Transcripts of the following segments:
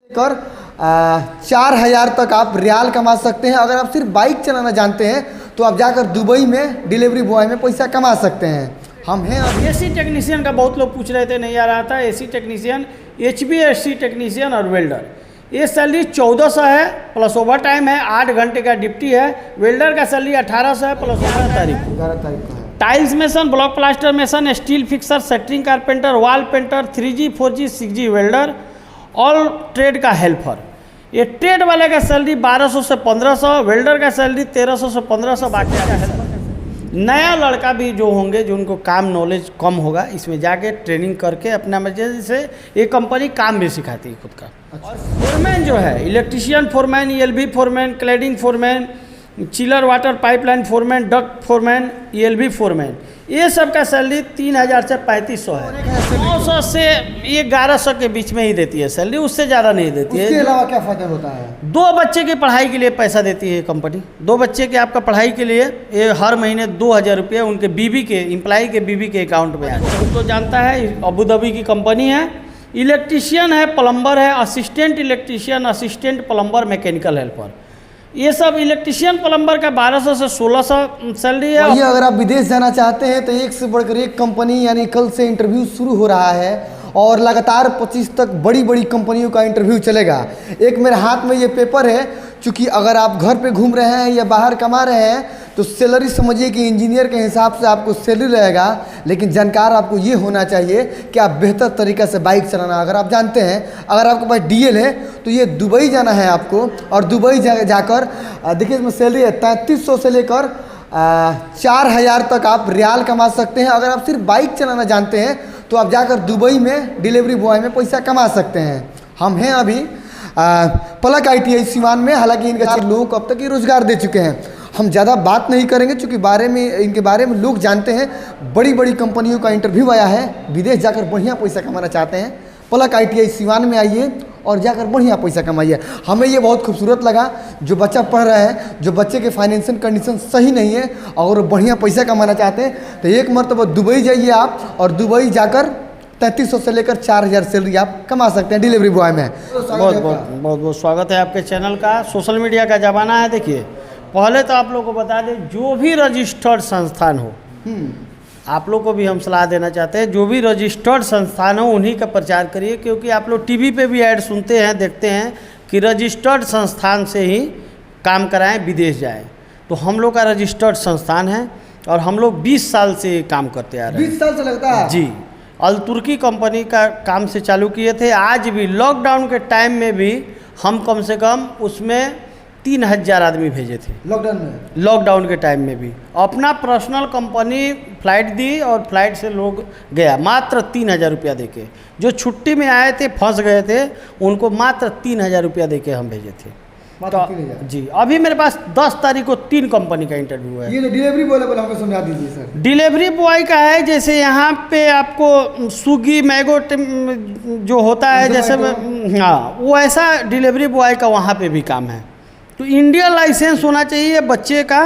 कर 4,000 तक आप रियाल कमा सकते हैं। अगर आप सिर्फ बाइक चलाना जानते हैं तो आप जाकर दुबई में डिलीवरी बॉय में पैसा कमा सकते हैं। हम हैं अभी एसी टेक्नीशियन का बहुत लोग पूछ रहे थे, नहीं आ रहा था। एसी टेक्नीशियन, HVAC टेक्नीशियन और वेल्डर, ये सैलरी 1400 है प्लस ओवर टाइम है, 8 घंटे का ड्यूटी है। वेल्डर का सैलरी 1800 है प्लस 11 तारीख को है। Tiles mason, block plaster mason, steel fixer, shuttering carpenter, wall painter, 3G 4G 6G welder, all trade का हेल्पर। ये ट्रेड वाले का सैलरी 1200 से 1500, वेल्डर का सैलरी 1300 से 1500, बाकी का हेल्पर। नया लड़का भी जो होंगे, जो उनको काम नॉलेज कम होगा, इसमें जाके ट्रेनिंग करके अपना मर्जी से ये कंपनी काम भी सिखाती है खुद का। और फोरमैन जो है, electrician foreman, ELB foreman, cladding foreman, chiller water pipeline foreman, duct foreman, ELB foreman, ये सब का सैलरी 3000 से 3500 है। 900 से 1100 के बीच में ही देती है सैलरी, उससे ज़्यादा नहीं देती है। उसके अलावा क्या फ़ायदा होता है? 2 बच्चे की पढ़ाई के लिए पैसा देती है कंपनी। 2 बच्चे के आपका पढ़ाई के लिए ये हर महीने 2000 रुपये उनके बीवी के, एम्प्लॉई के बीवी के अकाउंट में आते हैं। तो जानता है अबू धाबी की कंपनी है। इलेक्ट्रीशियन है, प्लम्बर है, assistant electrician, assistant plumber, mechanical helper, ये सब इलेक्ट्रीशियन प्लम्बर का 1200 से 1600 सैलरी है। वही अगर आप विदेश जाना चाहते हैं तो एक से बढ़कर एक कंपनी, यानी कल से इंटरव्यू शुरू हो रहा है और लगातार 25 तक बड़ी बड़ी कंपनियों का इंटरव्यू चलेगा। एक मेरे हाथ में ये पेपर है, चूँकि अगर आप घर पे घूम रहे हैं या बाहर कमा रहे हैं तो सैलरी समझिए कि इंजीनियर के हिसाब से आपको सैलरी रहेगा, लेकिन जानकार आपको ये होना चाहिए कि आप बेहतर तरीक़े से बाइक चलाना। अगर आप जानते हैं, अगर आपके पास DL है तो ये दुबई जाना है आपको, और दुबई जाकर देखिए इसमें सैलरी है 3300 से लेकर 4,000 तक आप रियाल कमा सकते हैं। अगर आप सिर्फ बाइक चलाना जानते हैं तो आप जाकर दुबई में डिलीवरी बॉय में पैसा कमा सकते हैं। हम हैं अभी पलक ITI सिवान में। हालांकि इनके 4 लोगों को अब तक ये रोज़गार दे चुके हैं। हम ज़्यादा बात नहीं करेंगे क्योंकि इनके बारे में लोग जानते हैं। बड़ी बड़ी कंपनियों का इंटरव्यू आया है, विदेश जाकर बढ़िया पैसा कमाना चाहते हैं, पलक ITI सिवान में आइए और जाकर बढ़िया पैसा कमाइए। हमें ये बहुत खूबसूरत लगा। जो बच्चा पढ़ रहा है, जो बच्चे के फाइनेंशियल कंडीशन सही नहीं है और बढ़िया पैसा कमाना चाहते हैं तो एक मरतबा दुबई जाइए आप, और दुबई जाकर 3300 से लेकर 4000 सैलरी आप कमा सकते हैं डिलीवरी बॉय में। बहुत स्वागत है आपके चैनल का। सोशल मीडिया का ज़माना है। देखिए, पहले तो आप लोग को बता दें, जो भी रजिस्टर्ड संस्थान हो, आप लोग को भी हम सलाह देना चाहते हैं, जो भी रजिस्टर्ड संस्थान हो उन्हीं का प्रचार करिए, क्योंकि आप लोग टीवी पे भी ऐड सुनते हैं, देखते हैं कि रजिस्टर्ड संस्थान से ही काम कराएं, विदेश जाएं। तो हम लोग का रजिस्टर्ड संस्थान है और हम लोग 20 साल से काम करते आ रहे हैं। 20 साल से लगता है जी। अल तुर्की कंपनी का काम से चालू किए थे। आज भी लॉकडाउन के टाइम में भी हम कम से कम उसमें 3000 आदमी भेजे थे लॉकडाउन के टाइम में भी। अपना पर्सनल कंपनी फ़्लाइट दी और फ्लाइट से लोग गया मात्र 3000 रुपया देके। जो छुट्टी में आए थे, फंस गए थे, उनको मात्र 3000 रुपया देके हम भेजे थे। तो जी, अभी मेरे पास 10 तारीख को 3 कंपनी का इंटरव्यू है। ये डिलीवरी बॉय वाला हमको समझा दीजिए सर। डिलीवरी बॉय का है, जैसे यहाँ पे आपको स्विगी मैगो जो होता है, जैसे हाँ, वो ऐसा डिलीवरी बॉय का वहाँ पे भी काम है। तो इंडियन लाइसेंस होना चाहिए बच्चे का।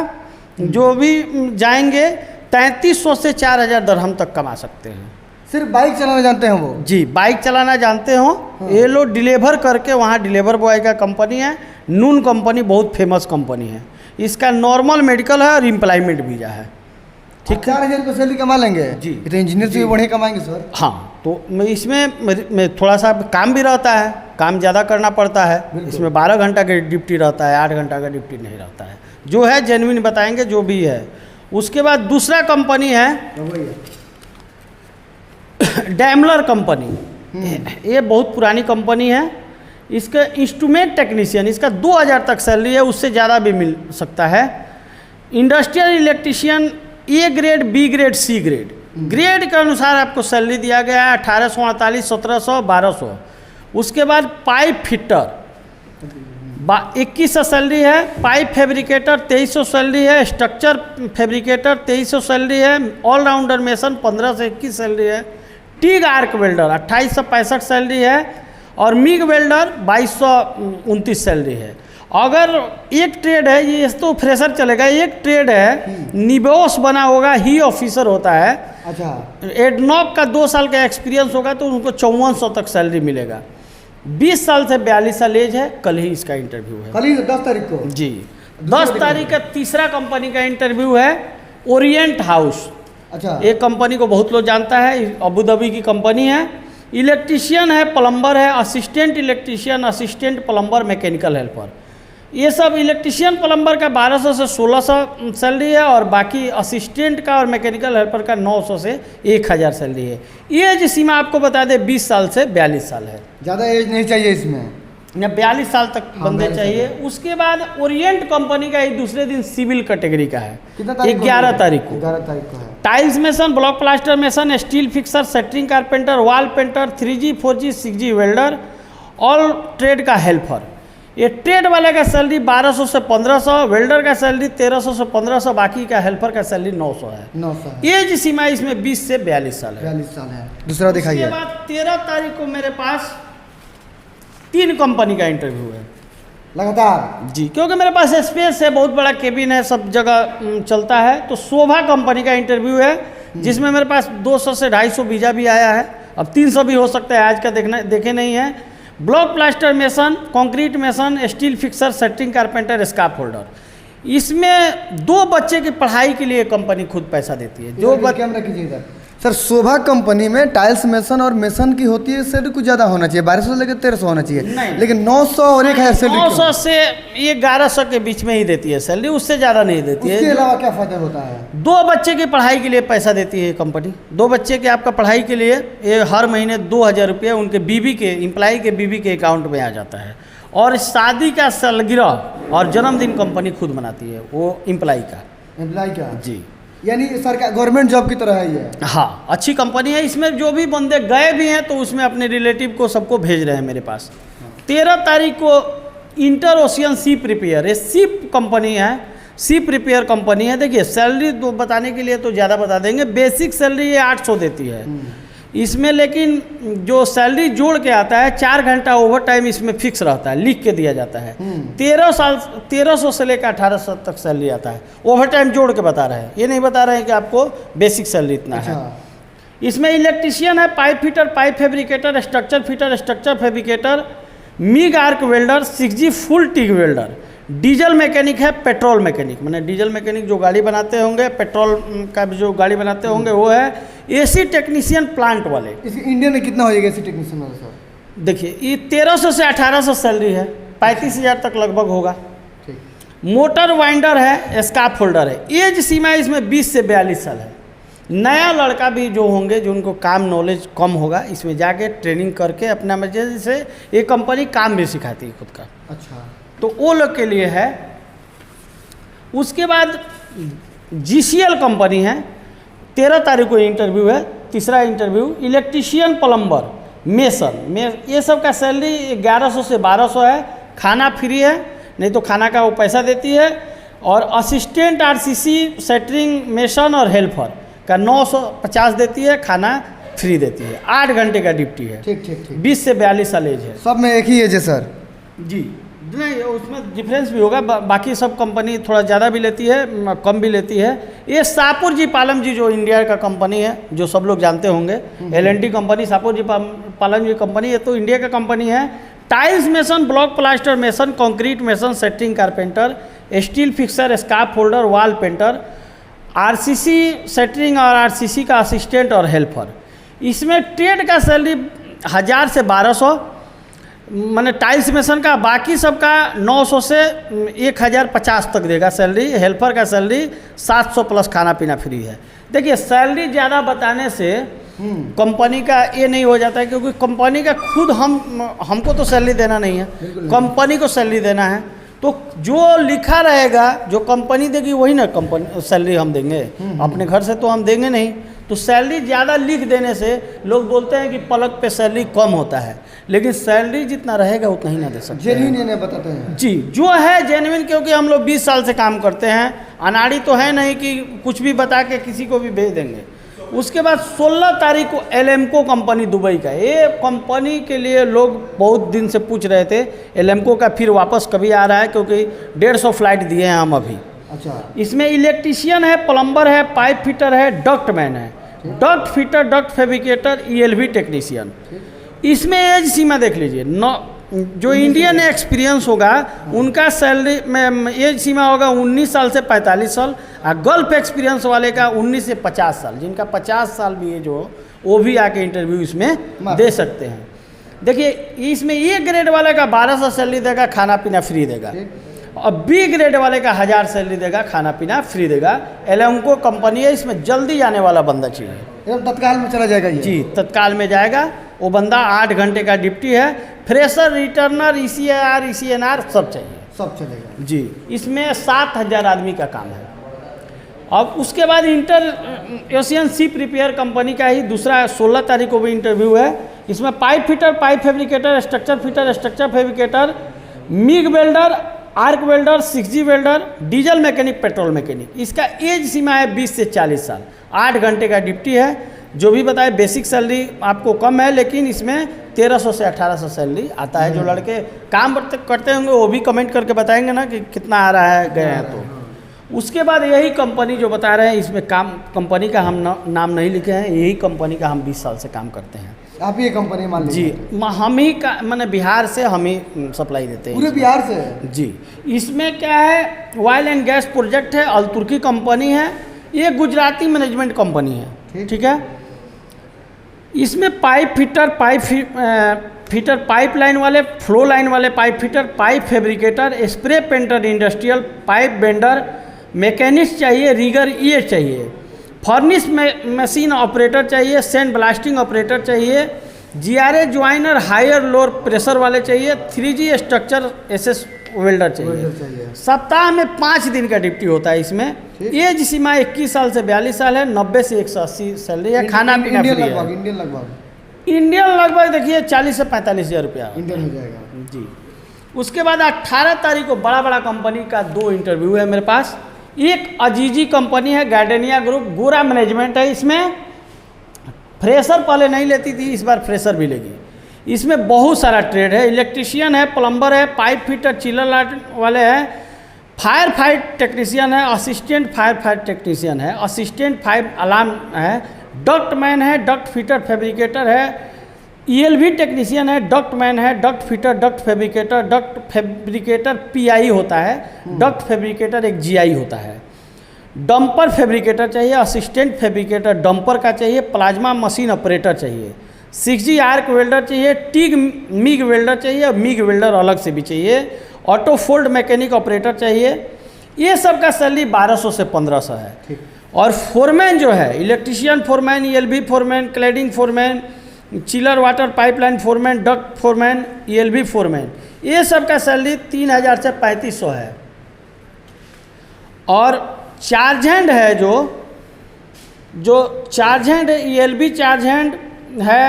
जो भी जाएंगे 3300 से 4000 दरहम तक कमा सकते हैं। सिर्फ बाइक चलाना जानते हैं वो? जी, बाइक चलाना जानते हो। हाँ। ये लोग डिलीवर करके, वहाँ डिलीवर बॉय का कंपनी है, नून कंपनी, बहुत फेमस कंपनी है। इसका नॉर्मल मेडिकल है और एम्प्लॉयमेंट वीज़ा है। ठीक है, 4000 को सैलरी कमा लेंगे जी। तो इंजीनियर से भी बढ़िया कमाएंगे सर। हाँ, तो इसमें थोड़ा सा काम भी रहता है, काम ज़्यादा करना पड़ता है। इसमें 12 घंटा का ड्यूटी रहता है, 8 घंटा का ड्यूटी नहीं रहता है। जो है जेन्युइन बताएंगे, जो भी है। उसके बाद दूसरा कंपनी है डैमलर कंपनी। ये बहुत पुरानी कंपनी है। इसका इंस्ट्रूमेंट टेक्नीशियन, इसका 2000 तक सैलरी है, उससे ज़्यादा भी मिल सकता है। Industrial electrician A grade, B grade, C grade, grade के अनुसार आपको सैलरी दिया गया है। 1848, 1700, 1200। उसके बाद पाइप फिटर 2100 सैलरी है। पाइप फैब्रिकेटर 2300 सैलरी है। स्ट्रक्चर फैब्रिकेटर 2300 सैलरी है। ऑलराउंडर मेसन 15 से 21 सैलरी है। टीग आर्क वेल्डर 2865 सैलरी है। और मिग वेल्डर 2229 सैलरी है। अगर एक ट्रेड है, ये तो फ्रेशर चलेगा, एक ट्रेड है निबोस बना होगा, ही ऑफिसर होता है। अच्छा, एडनॉक का 2 साल का एक्सपीरियंस होगा तो उनको 5400 तक सैलरी मिलेगा। 20 साल से 42 साल एज है, कल ही इसका इंटरव्यू है। कल ही 10 तारीख को जी 10 तारीख का तीसरा कंपनी का इंटरव्यू है, ओरिएंट हाउस। अच्छा, एक कंपनी को बहुत लोग जानता है, अबू धाबी की कंपनी है। इलेक्ट्रिशियन है, प्लम्बर है, assistant electrician, assistant plumber, mechanical helper, ये सब इलेक्ट्रिशियन प्लम्बर का 1200 से 1600 सैलरी है, और बाकी असिस्टेंट का और मैकेनिकल हेल्पर का 900 से 1000 सैलरी है। एज सीमा आपको बता दें 20 साल से 42 साल है, ज़्यादा एज नहीं चाहिए इसमें, या 42 साल तक बंदे 42 चाहिए। उसके बाद ओरिएंट कंपनी का एक दूसरे दिन सिविल कैटेगरी का है, कितना तारीख को? 11 तारीख को। 11 तारीख को है। Tiles mason, block plaster mason, steel fixer, shuttering carpenter, wall painter, 3G 4G 6G welder, all trade का हेल्पर। ये ट्रेड वाले का सैलरी 1200 से 1500, वेल्डर का सैलरी 1300 से 1500, बाकी का हेल्पर का सैलरी 900 है। 900 एज सीमा इसमें 20 से 42 साल है। 42 साल है। दूसरा दिखाइए। उसके बाद 13 तारीख को मेरे पास 3 कंपनी का इंटरव्यू है लगातार जी, क्योंकि मेरे पास स्पेस है, बहुत बड़ा केबिन है, सब जगह चलता है। तो शोभा कंपनी का इंटरव्यू है, जिसमें मेरे पास 200 से 250 वीज़ा भी आया है, अब 300 भी हो सकता है, आज का देखे नहीं है। Block plaster mason, concrete mason, steel fixer, shuttering carpenter, scaffold holder. इसमें 2 बच्चे की पढ़ाई के लिए कंपनी खुद पैसा देती है। जो कैमरा कीजिए इधर। सर, शोभा कंपनी में टाइल्स मेसन और मेसन की होती है, सैलरी कुछ ज़्यादा होना चाहिए, 1200 से लेकर 1300 होना चाहिए, नहीं। लेकिन 900 और 1000 सैलरी 900 से 1100 के बीच में ही देती है सैलरी, उससे ज़्यादा नहीं देती है। उसके अलावा क्या फ़ायदा होता है? 2 बच्चे की पढ़ाई के लिए पैसा देती है कंपनी। 2 बच्चे के आपका पढ़ाई के लिए ये हर महीने 2000 रुपये उनके बीवी के, एम्प्लॉय के बीवी के अकाउंट में आ जाता है। और शादी का सालगिरह और जन्मदिन कंपनी खुद मनाती है, वो एम्प्लॉय का जी, यानी सरकार गवर्नमेंट जॉब की तरह है ये। हाँ, अच्छी कंपनी है। इसमें जो भी बंदे गए भी हैं तो उसमें अपने रिलेटिव को सबको भेज रहे हैं मेरे पास। 13 तारीख को इंटर ओशियन शिप रिपेयर, ये शिप कंपनी है, शिप रिपेयर कंपनी है। देखिए सैलरी तो बताने के लिए तो ज़्यादा बता देंगे, बेसिक सैलरी ये 800 देती है इसमें, लेकिन जो सैलरी जोड़ के आता है 4 घंटा ओवर टाइम इसमें फिक्स रहता है, लिख के दिया जाता है। 1300 से लेकर 1800 तक सैलरी आता है, ओवर टाइम जोड़ के बता रहे हैं, ये नहीं बता रहे हैं कि आपको बेसिक सैलरी इतना है। इसमें इलेक्ट्रिशियन है, pipe fitter, pipe fabricator, structure fitter, structure fabricator, MiG arc welder, 6G full TIG welder, diesel mechanic है, पेट्रोल मैकेनिक, मैंने डीजल मैकेनिक जो गाड़ी बनाते होंगे, पेट्रोल का भी जो गाड़ी बनाते होंगे वो है, एसी टेक्नीशियन प्लांट वाले। इस इंडिया में कितना हो जाएगा एसी टेक्नीशियन वाला सर? देखिए ये 1300 से 1800 सैलरी है, 35,000 तक लगभग होगा। ठीक। मोटर वाइंडर है, स्काफ होल्डर है। एज सीमा इसमें 20 से 42 साल है। नया लड़का भी जो होंगे, जो उनको काम नॉलेज कम होगा, इसमें जाके ट्रेनिंग करके अपना मर्जी से ये कंपनी काम भी सिखाती है खुद का। अच्छा, तो वो लोग के लिए है। उसके बाद GCL कंपनी है, 13 तारीख को इंटरव्यू है, तीसरा इंटरव्यू। इलेक्ट्रिशियन प्लम्बर मेसन ये सब का सैलरी 1100 से 1200 है, खाना फ्री है, नहीं तो खाना का वो पैसा देती है। और असिस्टेंट RCC सेटरिंग मेसन और हेल्पर का 950 देती है, खाना फ्री देती है, 8 घंटे का ड्यूटी है। ठीक ठीक ठीक। 20 से 42 साल एज है। सब में एक ही एज है सर? जी नहीं, उसमें डिफरेंस भी होगा, बाकी सब कंपनी थोड़ा ज़्यादा भी लेती है, कम भी लेती है। ये सापुर जी पालम जी जो इंडिया का कंपनी है, जो सब लोग जानते होंगे, L&T company, Shapoorji Pallonji company, ये तो इंडिया का कंपनी है। Tiles mason, block plaster mason, concrete mason, shuttering carpenter, steel fixer, scaffold holder, wall painter, RCC shuttering और RCC का असिस्टेंट और हेल्पर। इसमें ट्रेड का सैलरी 1000 से 1200, मैंने टाइल्स मेसन का, बाकी सबका 900 से 1050 तक देगा सैलरी। हेल्पर का सैलरी 700 प्लस खाना पीना फ्री है। देखिए सैलरी ज़्यादा बताने से कंपनी का ये नहीं हो जाता है, क्योंकि कंपनी का खुद हमको तो सैलरी देना नहीं है, कंपनी को सैलरी देना है। तो जो लिखा रहेगा, जो कंपनी देगी वही ना कंपनी सैलरी हम देंगे, अपने घर से तो हम देंगे नहीं। तो सैलरी ज़्यादा लिख देने से लोग बोलते हैं कि पलक पे सैलरी कम होता है, लेकिन सैलरी जितना रहेगा उतना ही ना दे सकते। जेन्युइन नहीं बताते हैं जी, जो है जेन्युइन, क्योंकि हम लोग 20 साल से काम करते हैं, अनाड़ी तो है नहीं कि कुछ भी बता के किसी को भी भेज देंगे। उसके बाद 16 तारीख को एलेम्को कंपनी दुबई का, ये कंपनी के लिए लोग बहुत दिन से पूछ रहे थे। एलेम्को का फिर वापस कभी आ रहा है, क्योंकि 150 फ्लाइट दिए हैं हम अभी। अच्छा, इसमें इलेक्ट्रिशियन है, प्लम्बर है, पाइप फिटर है, डक्ट मैन है, duct fitter, duct fabricator, ELV technician. इसमें एज सीमा देख लीजिए, जो इंडियन एक्सपीरियंस होगा उनका सैलरी में एज सीमा होगा 19 साल से 45 साल, और गल्फ एक्सपीरियंस वाले का 19 से 50 साल। जिनका 50 साल भी एज हो वो भी आके इंटरव्यू इसमें दे सकते हैं। देखिए इसमें ए ग्रेड वाले का 1200 सैलरी देगा, खाना पीना फ्री देगा, और बी ग्रेड वाले का 1000 सैलरी देगा, खाना पीना फ्री देगा। एलेंको कंपनी है, इसमें जल्दी जाने वाला बंदा चाहिए, एकदम तत्काल में चला जाएगा ये। जी तत्काल में जाएगा। वो बंदा 8 घंटे का ड्यूटी है, फ्रेशर, रिटर्नर, ECR, ECNR सब चाहिए, सब चलेगा जी। इसमें 7000 आदमी का काम है। अब उसके बाद inter Asian ship repair company का ही दूसरा 16 तारीख को भी इंटरव्यू है। इसमें pipe fitter, pipe fabricator, structure fitter, structure fabricator, MiG welder, arc welder, 6G welder, diesel mechanic, petrol mechanic. इसका एज सीमा है 20 से 40 साल, 8 घंटे का ड्यूटी है। जो भी बताए बेसिक सैलरी आपको कम है, लेकिन इसमें 1300 से 1800 सैलरी आता है। जो लड़के काम करते होंगे वो भी कमेंट करके बताएंगे ना कि कितना आ रहा है, गए हैं तो। उसके बाद यही कंपनी जो बता रहे हैं, इसमें काम कंपनी का हम नाम नहीं लिखे हैं, यही कंपनी का हम 20 साल से काम करते हैं। आप ये कंपनी मान जी, हम ही का मैंने बिहार से हम ही सप्लाई देते हैं, पूरे बिहार से जी। इसमें क्या है, ऑयल एंड गैस प्रोजेक्ट है, अल तुर्की कंपनी है, ये गुजराती मैनेजमेंट कंपनी है, ठीक है। इसमें पाइप फिटर, फिटर पाइपलाइन वाले, फ्लो लाइन वाले pipe fitter, pipe fabricator, spray painter, industrial pipe bender, machinist चाहिए, रिगर ये चाहिए, फर्निश मशीन ऑपरेटर चाहिए, सैंड ब्लास्टिंग ऑपरेटर चाहिए, GRA joiner, higher lower pressure वाले चाहिए, 3G स्ट्रक्चर SS वेल्डर चाहिए। सप्ताह में 5 दिन का ड्यूटी होता है। इसमें एज सीमा 21 साल से 42 साल है, 90 से 180 सैलरी है, खाना पीना फ्री है। इंडियन लगभग देखिए 40 से 45 हज़ार रुपया इंडियन हो जाएगा जी। उसके बाद 18 तारीख को बड़ा बड़ा कंपनी का 2 इंटरव्यू है मेरे पास। एक अजीजी कंपनी है, गार्डेनिया ग्रुप, गोरा मैनेजमेंट है। इसमें फ्रेशर पहले नहीं लेती थी, इस बार फ्रेशर भी लेगी। इसमें बहुत सारा ट्रेड है, इलेक्ट्रिशियन है, प्लम्बर है, पाइप फिटर, चिलर लाइट वाले हैं, फायर फाइट टेक्नीशियन है, असिस्टेंट फायर फाइट टेक्नीशियन है, असिस्टेंट फायर अलार्म है, डक्ट मैन है, डक्ट फिटर फैब्रिकेटर है, ELV टेक्नीशियन है, डक्ट मैन है, duct fitter, duct fabricator PI होता है, डक्ट फैब्रिकेटर एक GI होता है, डंपर फैब्रिकेटर चाहिए, असिस्टेंट फैब्रिकेटर डंपर का चाहिए, प्लाज्मा मशीन ऑपरेटर चाहिए, 6G आर्क वेल्डर चाहिए, टिग मिग वेल्डर चाहिए, और मिग वेल्डर अलग से भी चाहिए, ऑटो फोल्ड मैकेनिक ऑपरेटर चाहिए। ये सब का सैलरी 1200 से 1500 है। और फोरमैन जो है, electrician foreman, ELV foreman, cladding foreman, chiller water pipeline foreman, duct foreman, ELV foreman, ये सब का सैलरी 3000 से 3500 है। और चार्ज हैंड है, जो charge hand ELV charge hand है,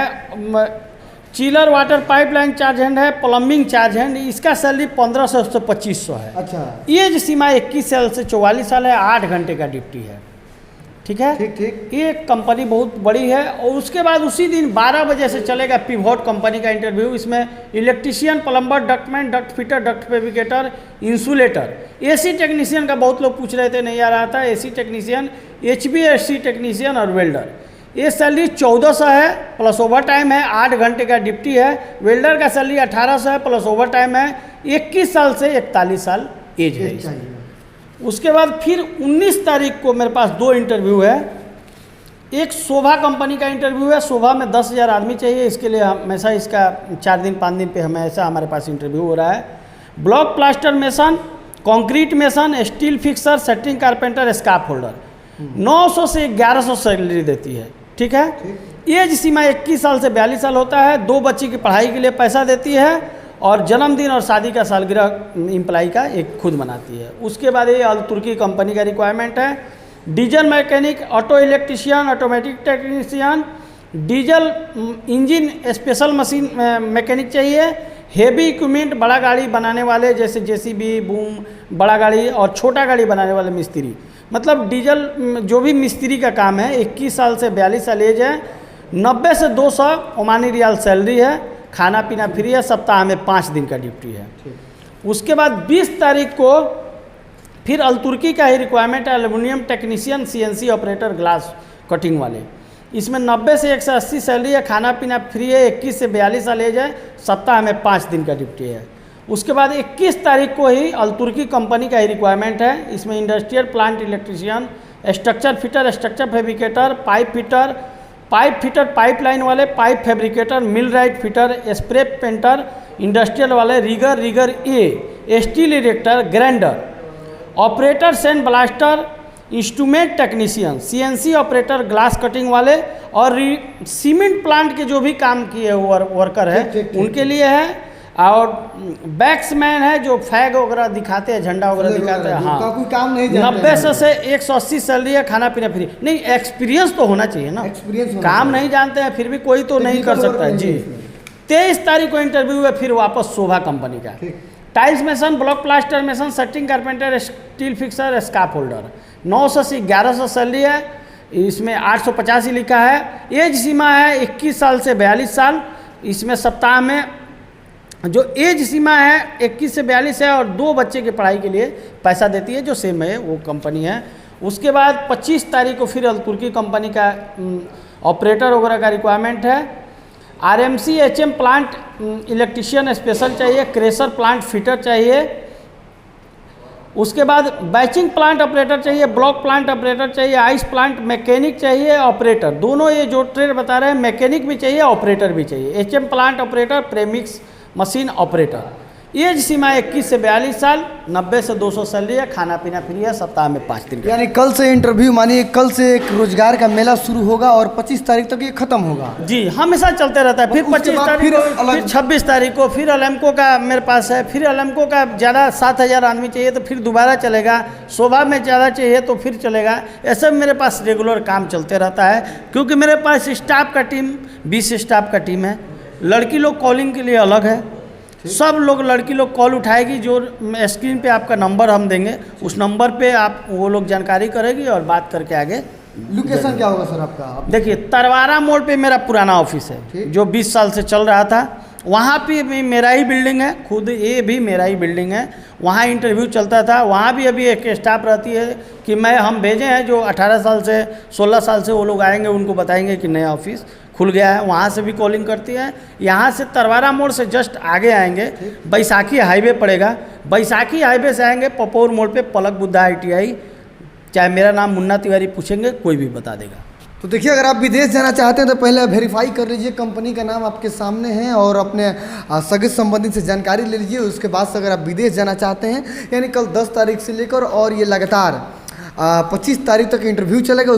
chiller water pipeline charge hand है, प्लम्बिंग चार्ज हैंड, इसका सैलरी 1500 से 2500 है। अच्छा, एज सीमा 21 साल से 44 साल है, 8 घंटे का ड्यूटी है, ठीक है। ठीक। ये कंपनी बहुत बड़ी है। और उसके बाद उसी दिन 12 बजे से चलेगा पिवोट कंपनी का इंटरव्यू। इसमें electrician, plumber, ductman, duct fitter, duct fabricator, insulator, AC technician का बहुत लोग पूछ रहे थे, नहीं आ रहा था, AC टेक्नीशियन, HVAC टेक्नीशियन और वेल्डर। ये सैलरी 1400 है प्लस ओवर टाइम है, 8 घंटे का ड्यूटी है। वेल्डर का सैलरी 1800 है प्लस ओवर टाइम है, 21 साल से 41 साल एज है। उसके बाद फिर 19 तारीख को मेरे पास 2 इंटरव्यू है। एक शोभा कंपनी का इंटरव्यू है। शोभा में 10,000 आदमी चाहिए, इसके लिए हमेशा इसका 4 दिन 5 दिन पे हमेशा हमारे पास इंटरव्यू हो रहा है। Block plaster mason, concrete mason, steel fixer, shuttering carpenter, scaffold holder, 900 से 1100 सैलरी देती है, ठीक है। एज सीमा 21 साल से 42 साल होता है। 2 बच्चे की पढ़ाई के लिए पैसा देती है, और जन्मदिन और शादी का सालगिरह एम्प्लाई का एक खुद मनाती है। उसके बाद ये अल तुर्की कंपनी का रिक्वायरमेंट है। Diesel mechanic, auto electrician, automatic technician, diesel engine special machine mechanic चाहिए। हेवी इक्विपमेंट, बड़ा गाड़ी बनाने वाले जैसे JCB, बूम, बड़ा गाड़ी और छोटा गाड़ी बनाने वाले मिस्त्री, मतलब डीजल जो भी मिस्त्री का काम है। 21 साल से 42 साल एज है। 90 से 200 ओमानी रियाल सैलरी है, खाना पीना फ्री है, सप्ताह में 5 दिन का ड्यूटी है। उसके बाद 20 तारीख को फिर अल तुर्की का ही रिक्वायरमेंट है। Aluminium technician, CNC operator, glass cutting वाले। इसमें 90 से 180 सैलरी है, खाना पीना फ्री है, 21 से 42 साल एज है, सप्ताह में 5 दिन का ड्यूटी है। उसके बाद 21 तारीख को ही अल-तुर्की कंपनी का ही रिक्वायरमेंट है। इसमें industrial plant electrician, structure fitter, structure fabricator, pipe fitter, pipeline वाले, pipe fabricator, millwright fitter, spray painter, industrial वाले, rigger A, steel erector, grinder, operator sand blaster, instrument technician, CNC operator, glass cutting वाले और cement plant के जो भी काम किए worker है उनके लिए है। और बैक्समैन है जो फैग वगैरह दिखाते हैं, झंडा वगैरह दिखाते हैं। हाँ, कोई काम नहीं 90 से 180 सैलरी है, खाना पीना फ्री। नहीं, एक्सपीरियंस तो होना चाहिए ना, काम नहीं जानते हैं फिर भी कोई तो नहीं कर सकता है जी। 23 तारीख को इंटरव्यू है, फिर वापस शोभा कंपनी का। Tiles mason, block plaster mason, setting carpenter, steel fixer, scaffold holder. 900 से 1100 सैलरी है, इसमें 850 ही लिखा है। एज सीमा है 21 साल से 42 साल। इसमें सप्ताह में जो एज सीमा है 21 से 42 है और 2 बच्चे की पढ़ाई के लिए पैसा देती है, जो सेम है वो कंपनी है। उसके बाद 25 तारीख को फिर अल-तुर्की कंपनी का ऑपरेटर वगैरह का रिक्वायरमेंट है। RMC HM plant electrician special चाहिए, क्रेशर प्लांट फिटर चाहिए। उसके बाद बैचिंग प्लांट ऑपरेटर चाहिए, ब्लॉक प्लांट ऑपरेटर चाहिए, आइस प्लांट मैकेनिक चाहिए, ऑपरेटर। दोनों ये जो ट्रेड बता रहे हैं, मैकेनिक भी चाहिए, ऑपरेटर भी चाहिए। HM plant operator, premix machine operator. Age सीमा 21 से 42 साल, 90 से 200 सैलरी है, खाना पीना फ्री है, सप्ताह में 5 दिन। यानी कल से इंटरव्यू, मानिए कल से एक रोजगार का मेला शुरू होगा और 25 तारीख तक ये खत्म होगा जी। हमेशा चलते रहता है। फिर 25 तारीख को, फिर 26 तारीख को फिर अलेम्को का मेरे पास है। फिर अलेम्को का ज़्यादा 7000 आदमी चाहिए तो फिर दोबारा चलेगा। शोभा में ज़्यादा चाहिए तो फिर चलेगा। ऐसे मेरे पास रेगुलर काम चलते रहता है, क्योंकि मेरे पास स्टाफ का टीम 20 स्टाफ का टीम है। लड़की लोग कॉलिंग के लिए अलग है, सब लोग लड़की लोग कॉल उठाएगी। जो स्क्रीन पे आपका नंबर हम देंगे, उस नंबर पे आप वो लोग जानकारी करेगी और बात करके आगे। लोकेशन क्या होगा सर आपका? देखिए, तरवारा मोड़ पे मेरा पुराना ऑफिस है जो 20 साल से चल रहा था। वहाँ पे भी मेरा ही बिल्डिंग है, खुद ये भी मेरा ही बिल्डिंग है। वहाँ इंटरव्यू चलता था। वहाँ भी अभी एक स्टाफ रहती है कि हम भेजे हैं, जो 18 साल से 16 साल से वो लोग आएंगे, उनको बताएंगे कि नया ऑफिस खुल गया है। वहाँ से भी कॉलिंग करती है। यहाँ से तरवारा मोड़ से जस्ट आगे आएंगे, बैसाखी हाईवे पड़ेगा। बैसाखी हाईवे से आएंगे, पपोर मोड़ पे पलक बुद्धा ITI, चाहे मेरा नाम मुन्ना तिवारी पूछेंगे, कोई भी बता देगा। तो देखिए, अगर आप विदेश जाना चाहते हैं तो पहले वेरीफाई कर लीजिए, कंपनी का नाम आपके सामने है और अपने सगे संबंधी से जानकारी ले लीजिए। उसके बाद से अगर आप विदेश जाना चाहते हैं, यानी कल 10 तारीख से लेकर और ये लगातार 25 तारीख तक इंटरव्यू चलेगा।